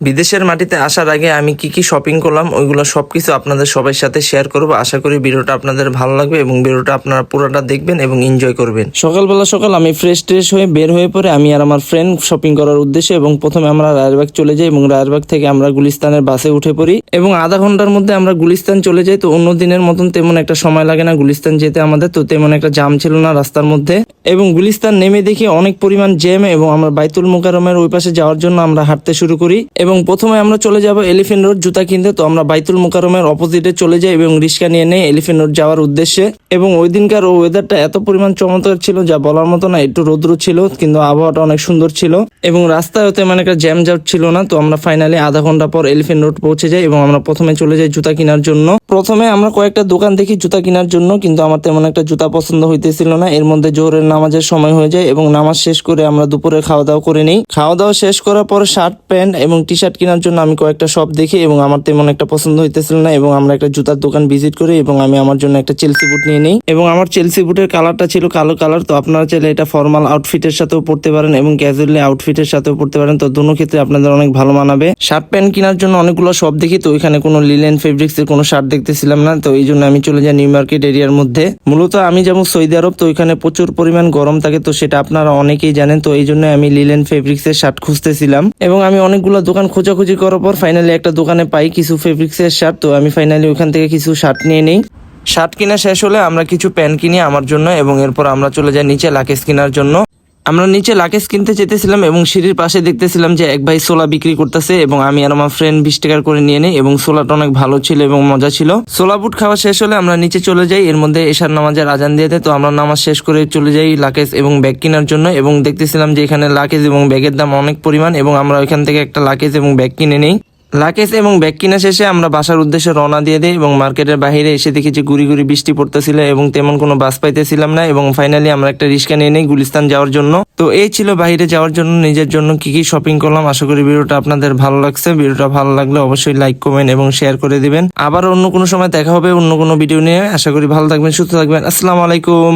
বিদেশের মাটিতে আসার আগে আমি কি কি শপিং করলাম ওইগুলো সবকিছু আপনাদের সবার সাথে শেয়ার করবো। আশা করি ভিডিওটা আপনাদের ভালো লাগবে এবং ভিডিওটা আপনারা পুরোটা দেখবেন এবং এনজয় করবেন। সকালবেলা আমি ফ্রেশ ট্রেশ হয়ে বের হয়ে পড়ে আমি আর আমার ফ্রেন্ড শপিং করার উদ্দেশ্যে এবং প্রথমে আমরা রায়েরবাগ চলে যাই এবং রায়েরবাগ থেকে আমরা গুলিস্তানের বাসে উঠে পড়ি এবং আধা ঘন্টার মধ্যে আমরা গুলিস্তান চলে যাই। তো অন্য দিনের মতন তেমন একটা সময় লাগে না গুলিস্তান যেতে আমাদের, তো তেমন একটা জাম ছিল না রাস্তার মধ্যে। এবং গুলিস্তান নেমে দেখি অনেক পরিমাণ জ্যাম এবং আমরা বাইতুল মোকাররমের ওই পাশে যাওয়ার জন্য আমরা হাঁটতে শুরু করি এবং প্রথমে আমরা চলে যাব এলিফ্যান্ট রোড জুতা কিনতে। তো আমরা বাইতুল মোকাররমের অপোজিটে চলে যাই এবং রিক্সা নিয়ে নেই এলিফ্যান্ট রোড যাওয়ার উদ্দেশ্যে। এবং ওই দিনকার ওয়েদারটা এত পরিমাণ চমৎকার ছিল যা বলার মতো না, একটু রৌদ্র ছিল কিন্তু আবহাওয়াটা অনেক সুন্দর ছিল এবং রাস্তায় তেমন একটা জ্যাম জাম ছিল না। তো আমরা ফাইনালি আধা ঘন্টা পর এলিফ্যান্ট রোড পৌঁছে যাই এবং আমরা প্রথমে চলে যাই জুতা কেনার জন্য। প্রথমে আমরা কয়েকটা দোকান দেখি জুতা কেনার জন্য, কিন্তু আমার তেমন একটা জুতা পছন্দ হইতেছিল না। এর মধ্যে জোহরের নামাজের সময় হয়ে যায় এবং নামাজ শেষ করে আমরা দুপুরে খাওয়া দাওয়া করে নিই। খাওয়া দাওয়া শেষ করার পর শার্ট প্যান্ট এবং টি শার্ট কেনার জন্য আমি কয়েকটা শপ দেখি এবং আমার তেমন একটা পছন্দ হইতেছিল না এবং আমরা একটা জুতার দোকান ভিজিট করি এবং আমি আমার জন্য একটা চেলসি বুট নিয়ে নিই এবং আমার চেলসি বুটের কালারটা ছিল কালো কালার। তো আপনারা চাইলে এটা ফর্মাল আউটফিটের সাথেও পড়তে পারেন এবং ক্যাজুয়ালি আউটফিটের সাথেও পড়তে পারেন, তো দুটো ক্ষেত্রে আপনাদের অনেক ভালো মানাবে। শার্ট প্যান্ট কেনার জন্য অনেকগুলো শপ দেখি, তো ওইখানে কোনো লিলেন ফেব্রিক্স এর কোনো শার্ট দেখতেছিলাম না। তো এই জন্য আমি চলে যাই নিউ মার্কেট এরিয়ার মধ্যে। মূলত আমি যেমন সৌদি আরব, তো ওইখানে প্রচুর পরিমাণ গরম থাকে, তো সেটা আপনারা অনেকেই জানেন। তো এই জন্য আমি লিলেন ফেব্রিক্স এর শার্ট খুঁজতেছিলাম এবং আমি অনেকগুলো দোকান খোঁজাখুঁজি করার পর ফাইনালি একটা দোকানে পাই কিছু ফেব্রিক্স এর শার্ট। তো আমি ফাইনালি ওইখান থেকে কিছু শার্ট নিয়ে নিই। শার্ট কিনা শেষ হলে আমরা কিছু প্যান্ট কিনি আমার জন্য এবং এরপর আমরা চলে যাই নিচে লাকেজ কেনার জন্য। আমরা নিচে লাকেজ কিনতে যেতেছিলাম এবং সিঁড়ির পাশে দেখতেছিলাম যে এক ভাই সোলা বিক্রি করতেছে এবং আমি আর আমার ফ্রেন্ড 20 টাকার করে নিয়ে নিই এবং সোলাটা অনেক ভালো ছিল এবং মজা ছিল। সোলা বুট খাওয়া শেষ হলে আমরা নিচে চলে যাই, এর মধ্যে এশার নামাজের আজান দিয়ে দেয়। তো আমরা নামাজ শেষ করে চলে যাই লাকেজ এবং ব্যাগ কেনার জন্য এবং দেখতেছিলাম যে এখানে লাকেজ এবং ব্যাগের দাম অনেক পরিমাণ এবং আমরা ওইখান থেকে একটা লাকেজ এবং ব্যাগ কিনে নিই। লাকেজ এবং ব্যাগ কিনা শেষে আমরা বাসার উদ্দেশ্যে রওনা দিয়ে দিই এবং মার্কেটের বাইরে এসে দেখি যে গুড়ি গুড়ি বৃষ্টি পড়তেছিল এবং তেমন কোনো বাস পাইতেছিলাম না এবং ফাইনালি আমরা একটা রিক্সা নিয়ে নিই গুলিস্তান যাওয়ার জন্য। তো এই ছিল বাইরে যাওয়ার জন্য নিজের জন্য কি কি শপিং করলাম। আশা করি ভিডিওটা আপনাদের ভালো লাগছে। ভিডিওটা ভালো লাগলে অবশ্যই লাইক কমেন্ট এবং শেয়ার করে দিবেন। আবার অন্য কোনো সময় দেখা হবে অন্য কোনো ভিডিও নিয়ে। আশা করি ভালো থাকবেন, সুস্থ থাকবেন। আসসালামু আলাইকুম।